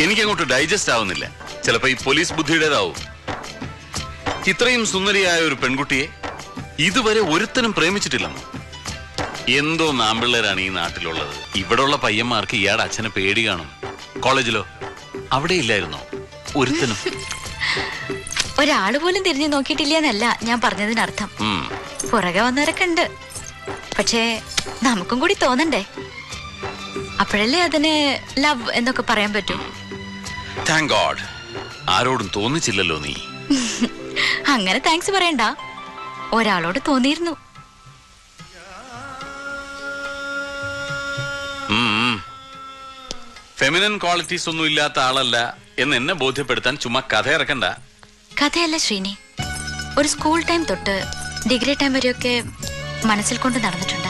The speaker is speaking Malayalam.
എനിക്കങ്ങോട്ട് ഡൈജസ്റ്റ് ആവുന്നില്ല. ചിലപ്പോ ഈ പോലീസ് ബുദ്ധിയുടേതാവും. ഇത്രയും സുന്ദരിയായ ഒരു പെൺകുട്ടിയെ ഇതുവരെ ഒരുത്തനും പ്രേമിച്ചിട്ടില്ലെന്നോ? എന്തോ നാമ്പിള്ളേരാണ് ഈ നാട്ടിലുള്ളത്. ഇവിടെയുള്ള പയ്യന്മാർക്ക് ഇയാളുടെ അച്ഛനെ പേടി കാണും. കോളേജിലോ അവിടെ ഇല്ലായിരുന്നോ ഒരുത്തനും? ഒരാള് പോലും തിരിഞ്ഞു നോക്കിയിട്ടില്ലെന്നല്ല ഞാൻ പറഞ്ഞതിനർത്ഥം. പുറകെ വന്നവരൊക്കെ ഉണ്ട്. പക്ഷേ നമുക്കും കൂടി തോന്നണ്ടേ? അപ്പോഴല്ലേ അതിന് ലവ് എന്നൊക്കെ പറയാൻ പറ്റൂ. താങ്ക് ഗോഡ്, ആരോടും തോന്നിച്ചില്ലല്ലോ നീ. അങ്ങനെ താങ്ക്സ് പറയണ്ട, ഒരാളോട് തോന്നിയിരുന്നു. ഫെമിനൻ ക്വാളിറ്റീസ് ഒന്നും ഇല്ലാത്ത ആളല്ല എന്ന് എന്നെ ബോധ്യപ്പെടുത്താൻ ചുമ്മാ കഥ ഇറക്കണ്ട. കഥയല്ല ശ്രീനി, ഒരു സ്കൂൾ ടൈം തൊട്ട് ഡിഗ്രി ടൈം വരെയൊക്കെ മനസ്സിൽ കൊണ്ട് നടന്നിട്ടുണ്ട്.